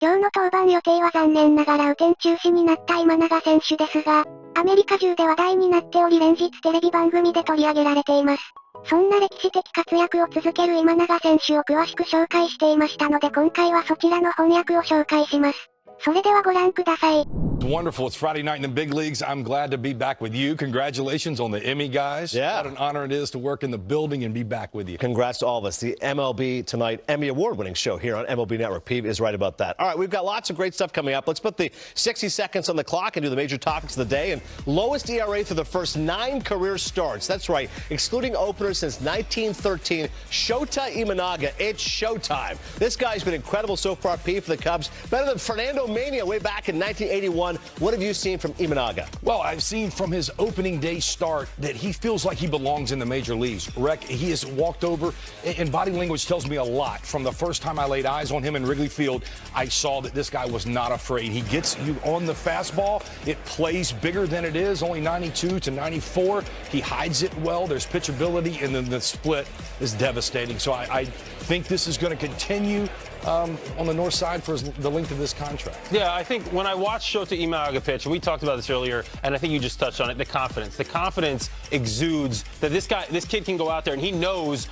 今日の登板予定は残念ながら雨天中止になった今永選手ですが、アメリカ中で話題になっており連日テレビ番組で取り上げられています。そんな歴史的活躍を続ける今永選手を詳しく紹介していましたので今回はそちらの翻訳を紹介します。それではご覧ください。Wonderful. It's Friday night in the big leagues. I'm glad to be back with you. Congratulations on the Emmy, guys. Yeah. What an honor it is to work in the building and be back with you. Congrats to all of us. The MLB Tonight Emmy Award-winning show here on MLB Network. Pete is right about that. All right, we've got lots of great stuff coming up. Let's put the 60 seconds on the clock and do the major topics of the day. And lowest ERA through the first 9 career starts. That's right, excluding openers since 1913. Shota Imanaga. It's showtime. This guy's been incredible so far, Pete, for the Cubs. Better than Fernando Mania way back in 1981. What have you seen from Imanaga? Well, I've seen from his opening day start that he feels like he belongs in the major leagues. Rec, he has walked over, and body language tells me a lot. From the first time I laid eyes on him in Wrigley Field, I saw that this guy was not afraid. He gets you on the fastball. It plays bigger than it is, only 92 to 94. He hides it well. There's pitchability, and then the split is devastating. So I think this is going to continue on the north side for the length of this contract. Yeah, I think when I watched Shota Imanaga pitch, and we talked about this earlier, and I think you just touched on it, the confidence. The confidence exudes that this kid can go out there and he knows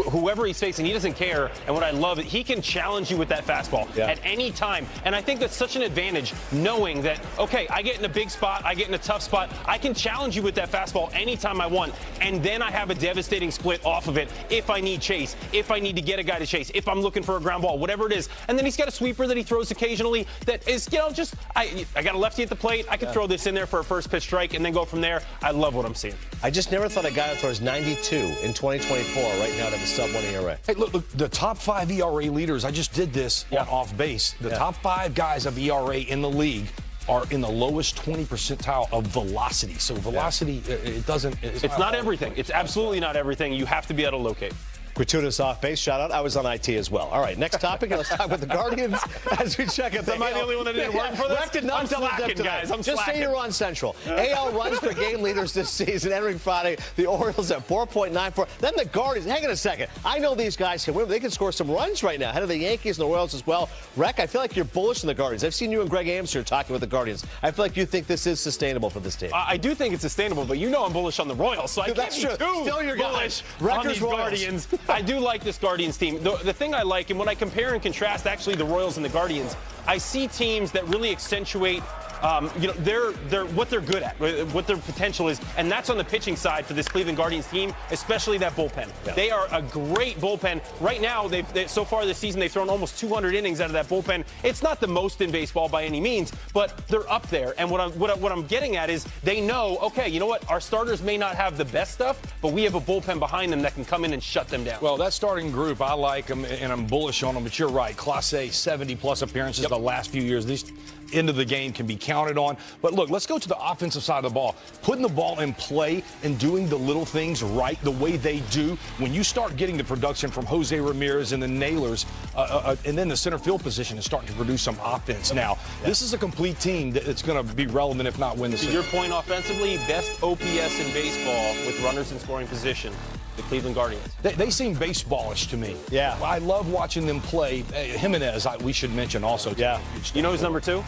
whoever he's facing, he doesn't care. And what I love is he can challenge you with that fastball at any time. And I think that's such an advantage, knowing that, okay, I get in a big spot, I get in a tough spot, I can challenge you with that fastball anytime I want. And then I have a devastating split off of it if I need chase, if I need to get a guy to chase, if I'm looking for a ground ball, whatever it is. And then he's got a sweeper that he throws occasionally that is, just, I got a lefty at the plate. I could throw this in there for a first pitch strike and then go from there. I love what I'm seeing. I just never thought a guy that throws 92 in 2024 right now to have a sub-1 ERA. Hey, look, the top 5 ERA leaders, I just did this on off base. The top 5 guys of ERA in the league are in the lowest 20 percentile of velocity. So velocity, it's not everything. It's absolutely not everything. You have to be able to locate. Gratuitous off-base shout-out. I was on IT as well. All right, next topic, and let's talk about the Guardians as we check out the Am I the only one that didn't work for this? Rec did not I'm slacking, guys. I'm Just slacking. say you're on Central. AL runs per game leaders this season. Entering Friday, the Orioles at 4.94. Then the Guardians. Hang on a second. I know these guys can win. They can score some runs right now. Ahead of the Yankees and the Royals as well. Rec, I feel like you're bullish on the Guardians. I've seen you and Greg Ames here talking with the Guardians. I feel like you think this is sustainable for this team. I do think it's sustainable, but you know I'm bullish on the Royals, so I can't be too Still your bullish guys. on these Royals. Guardians. I do like this Guardians team. The thing I like, and when I compare and contrast actually the Royals and the Guardians, I see teams that really accentuate what they're good at, what their potential is, and that's on the pitching side for this Cleveland Guardians team, especially that bullpen. Yeah. They are a great bullpen. Right now, so far this season, they've thrown almost 200 innings out of that bullpen. It's not the most in baseball by any means, but they're up there. And what I'm getting at is they know, okay, you know what? Our starters may not have the best stuff, but we have a bullpen behind them that can come in and shut them down. Well, that starting group, I like them, and I'm bullish on them, but you're right. Class A, 70-plus appearances the last few years. These end of the game can be counted on. But look, let's go to the offensive side of the ball. Putting the ball in play and doing the little things right the way they do. When you start getting the production from Jose Ramirez and the Nailers, and then the center field position is starting to produce some offense now. This is a complete team that's going to be relevant, if not win the season. To your point offensively, best OPS in baseball with runners in scoring position. The Cleveland Guardians. They seem baseballish to me. Yeah. I love watching them play. Jimenez, we should mention also. Yeah. You know who's number 2?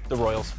The Royals.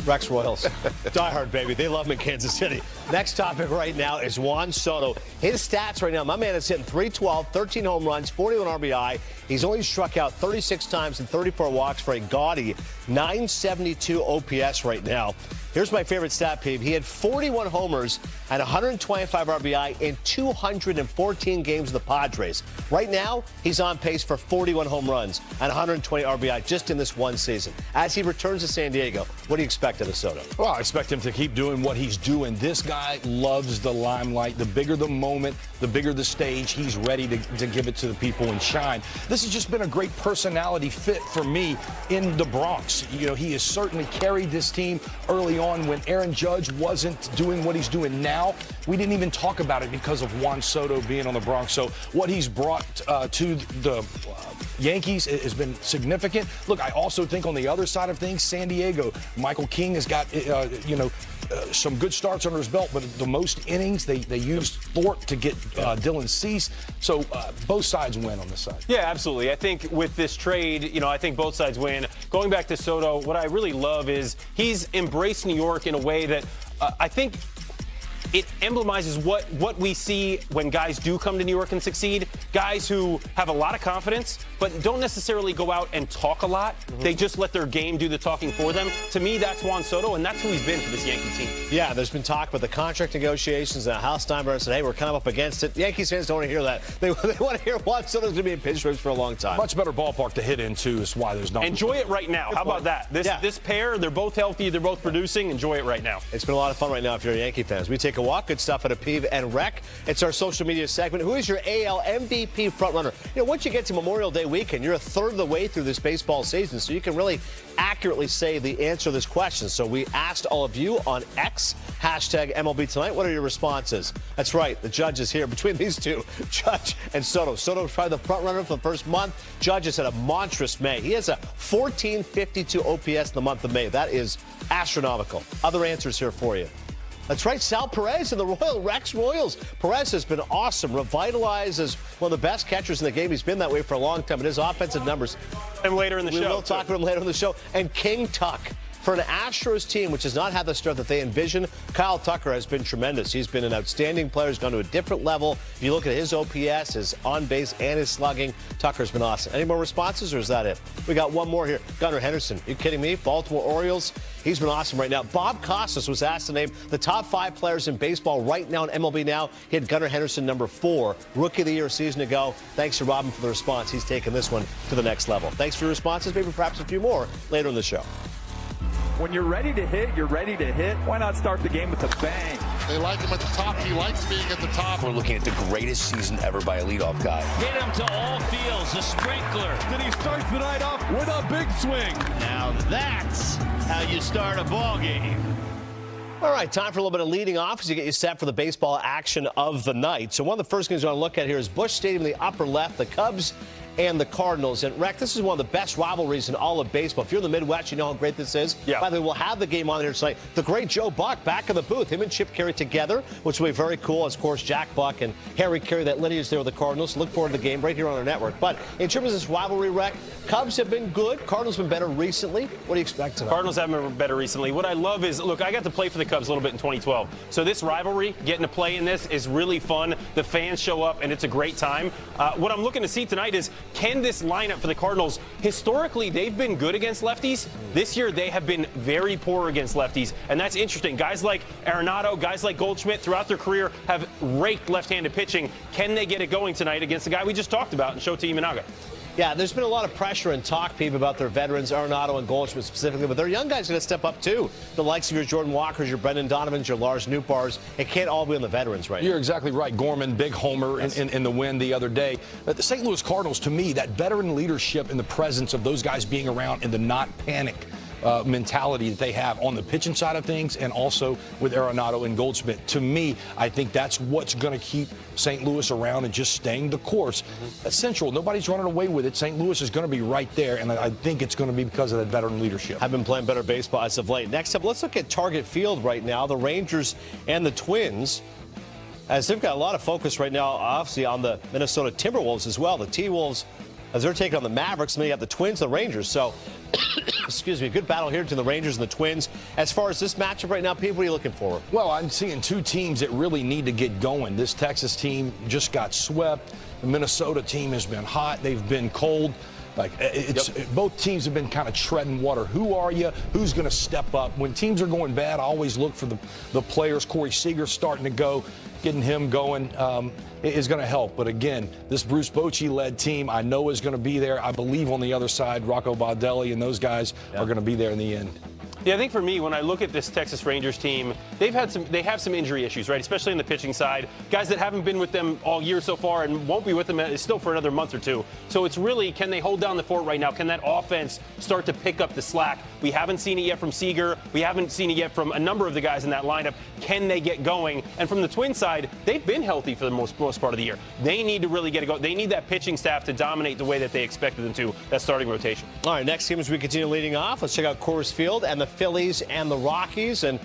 Rex Royals. Die hard, baby. They love him in Kansas City. Next topic right now is Juan Soto. His stats right now, my man is hitting .312, 13 home runs, 41 RBI. He's only struck out 36 times and 34 walks for a gaudy .972 OPS right now. Here's my favorite stat, Pete. He had 41 homers and 125 RBI in 214 games of the Padres. Right now, he's on pace for 41 home runs and 120 RBI just in this one season. As he returns to San Diego, what do you expect out of Soto? Well, I expect him to keep doing what he's doing. This guy loves the limelight. The bigger the moment, the bigger the stage, he's ready to give it to the people and shine. This has just been a great personality fit for me in the Bronx. You know, he has certainly carried this team early on when Aaron Judge wasn't doing what he's doing now. We didn't even talk about it because of Juan Soto being on the Bronx. So what he's brought to Yankees has been significant. Look, I also think on the other side of things, San Diego, Michael King has got, some good starts under his belt, but the most innings, they used Thorpe to get Dylan Cease. So both sides win on this side. Yeah, absolutely. I think with this trade, I think both sides win. Going back to Soto, what I really love is he's embraced New York in a way that I think it emblemizes what we see when guys do come to New York and succeed. Guys who have a lot of confidence, but don't necessarily go out and talk a lot. They just let their game do the talking for them. To me, that's Juan Soto, and that's who he's been for this Yankee team. Yeah, there's been talk about the contract negotiations, and Hal Steinbrenner said, hey, we're kind of up against it. Yankees fans don't want to hear that. They want to hear Juan Soto's going to be in Pittsburgh for a long time. Much better ballpark to hit into is why there's no. Enjoy it right now. How about that? This pair, they're both healthy, they're both producing. Enjoy it right now. It's been a lot of fun right now if you're a Yankee fan. As we take a walk, good stuff at Apiv and Rec. It's our social media segment. Who is your AL MVP frontrunner? Once you get to Memorial Day weekend, you're a third of the way through this baseball season, so you can really accurately say the answer to this question. So we asked all of you on X, hashtag MLB Tonight. What are your responses? That's right, the Judge is here. Between these two, Judge and Soto. Soto was probably the frontrunner for the first month. Judge has had a monstrous May. He has a 1452 OPS in the month of May. That is astronomical. Other answers here for you. That's right, Sal Perez and the Rex Royals. Perez has been awesome, revitalized as one of the best catchers in the game. He's been that way for a long time, and his offensive numbers. And later in the show. We will talk about him later in the show. And King Tuck. For an Astros team which has not had the start that they envisioned, Kyle Tucker has been tremendous. He's been an outstanding player. He's gone to a different level. If you look at his OPS, his on-base, and his slugging, Tucker's been awesome. Any more responses, or is that it? We got one more here. Gunnar Henderson. You kidding me? Baltimore Orioles. He's been awesome right now. Bob Costas was asked to name the top 5 players in baseball right now in MLB Now. He had Gunnar Henderson number 4, Rookie of the Year a season ago. Thanks to Robin for the response. He's taken this one to the next level. Thanks for your responses. Maybe perhaps a few more later in the show. When you're ready to hit, you're ready to hit. Why not start the game with a bang? They like him at the top. He likes being at the top. We're looking at the greatest season ever by a leadoff guy. Hit him to all fields, a sprinkler. Then he starts the night off with a big swing. Now that's how you start a ball game. All right, time for a little bit of leading off as you get you set for the baseball action of the night. So one of the first things we want to look at here is Busch Stadium in the upper left, the Cubs and the Cardinals. And, Rec, this is one of the best rivalries in all of baseball. If you're in the Midwest, you know how great this is. Yeah. By the way, we'll have the game on here tonight. The great Joe Buck back in the booth. Him and Chip Carey together, which will be very cool. Of course, Jack Buck and Harry Carey, that lineage there with the Cardinals. Look forward to the game right here on our network. But in terms of this rivalry, Rec, Cubs have been good. Cardinals have been better recently. What do you expect tonight? Cardinals have been better recently. What I love is, look, I got to play for the Cubs a little bit in 2012. So this rivalry, getting to play in this is really fun. The fans show up, and it's a great time. What I'm looking to see tonight is, can this lineup for the Cardinals, historically, they've been good against lefties. This year, they have been very poor against lefties, and that's interesting. Guys like Arenado, guys like Goldschmidt, throughout their career, have raked left-handed pitching. Can they get it going tonight against the guy we just talked about, Shota Imanaga? Yeah, there's been a lot of pressure and talk, Pete, about their veterans, Arenado and Goldschmidt specifically, but their young guys are going to step up, too. The likes of your Jordan Walkers, your Brendan Donovans, your Lars Nootbaars. It can't all be on the veterans right now. You're exactly right. Gorman, big homer in the win the other day. The St. Louis Cardinals, to me, that veteran leadership and the presence of those guys being around and the not panic mentality that they have on the pitching side of things and also with Arenado and Goldschmidt. To me, I think that's what's going to keep St. Louis around and just staying the course. That's central. Nobody's running away with it. St. Louis is going to be right there, and I think it's going to be because of that veteran leadership. I've been playing better baseball as of late. Next up, let's look at Target Field right now. The Rangers and the Twins, as they've got a lot of focus right now, obviously, on the Minnesota Timberwolves as well. The T-Wolves, as they're taking on the Mavericks, and then you have the Twins and the Rangers. So, excuse me, a good battle here between the Rangers and the Twins. As far as this matchup right now, Pete, what are you looking for? Well, I'm seeing two teams that really need to get going. This Texas team just got swept. The Minnesota team has been hot. They've been cold. Both teams have been kind of treading water. Who are you? Who's going to step up? When teams are going bad, I always look for the players. Corey Seager's starting to go. Getting him going is going to help. But again, this Bruce Bochy-led team I know is going to be there. I believe on the other side, Rocco Baldelli and those guys are going to be there in the end. Yeah, I think for me, when I look at this Texas Rangers team, they have some injury issues, right? Especially on the pitching side. Guys that haven't been with them all year so far and won't be with them still for another month or two. So it's really, can they hold down the fort right now? Can that offense start to pick up the slack? We haven't seen it yet from Seager. We haven't seen it yet from a number of the guys in that lineup. Can they get going? And from the Twins side, they've been healthy for the most part of the year. They need to really get it going. They need that pitching staff to dominate the way that they expected them to, that starting rotation. All right, next game as we continue leading off, let's check out Coors Field and the Phillies and the Rockies. And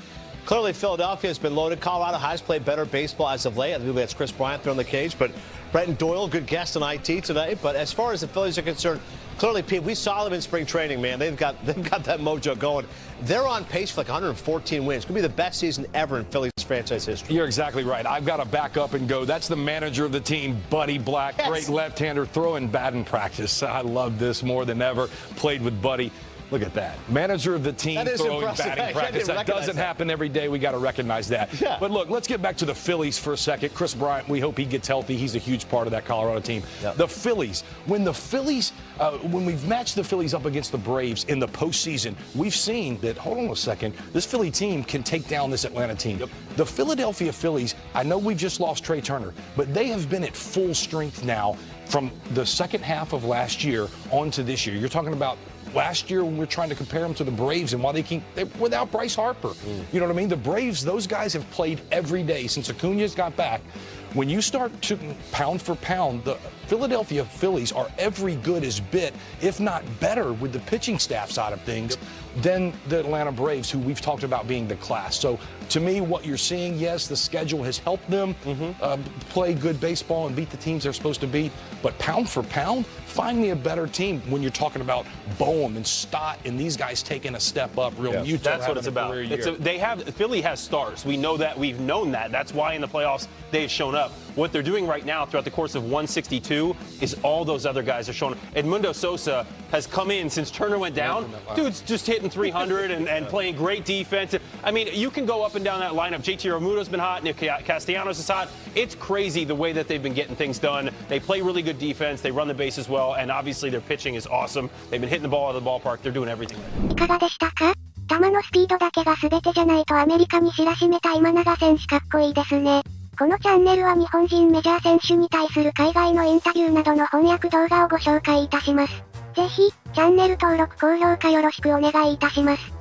clearly Philadelphia has been loaded. Colorado has played better baseball as of late. I believe that's Chris Bryant throwing the cage. But Bretton Doyle, good guest on IT today. But as far as the Phillies are concerned, clearly, Pete, we saw them in spring training, man. They've got that mojo going. They're on pace for like 114 wins. Could be the best season ever in Phillies franchise history. You're exactly right. I've got to back up and go. That's the manager of the team, Buddy Black. Yes. Great left-hander, throwing bat in practice. I love this more than ever. Played with Buddy. Look at that. Manager of the team throwing batting practice. That doesn't happen every day. We got to recognize that. Yeah. But look, let's get back to the Phillies for a second. Chris Bryant, we hope he gets healthy. He's a huge part of that Colorado team. Yep. The Phillies, when we've matched the Phillies up against the Braves in the postseason, we've seen that, hold on a second, this Philly team can take down this Atlanta team. Yep. The Philadelphia Phillies, I know we just lost Trey Turner, but they have been at full strength now from the second half of last year on to this year. You're talking about last year when we're trying to compare them to the Braves and they're without Bryce Harper. You know what I mean? The Braves, those guys have played every day since Acuna's got back. When you start to pound for pound, the Philadelphia Phillies are every good as bit, if not better, with the pitching staff side of things than the Atlanta Braves, who we've talked about being the class. So to me, what you're seeing, yes, the schedule has helped them play good baseball and beat the teams they're supposed to beat. But pound for pound, find me a better team when you're talking about Boehm and Stott and these guys taking a step up. That's what it's about. Philly has stars. We know that. We've known that. That's why in the playoffs they've shown up. What they're doing right now throughout the course of 162 is all those other guys are showing up. Edmundo Sosa has come in since Turner went down. Dude's just hitting 300 and playing great defense. I mean, you can go up and down that lineup. JT Realmuto's been hot. Nick Castellanos is hot. It's crazy the way that they've been getting things done. They play really good defense. They run the bases well. And obviously their pitching is awesome. They've been hitting the ball out of the ballpark. They're doing everything. いかがでしたか？球のスピードだけが全てじゃないとアメリカに知らしめた今永選手かっこいいですね。このチャンネルは日本人メジャー選手に対する海外のインタビューなどの翻訳動画をご紹介いたします。ぜひ、チャンネル登録高評価よろしくお願いいたします。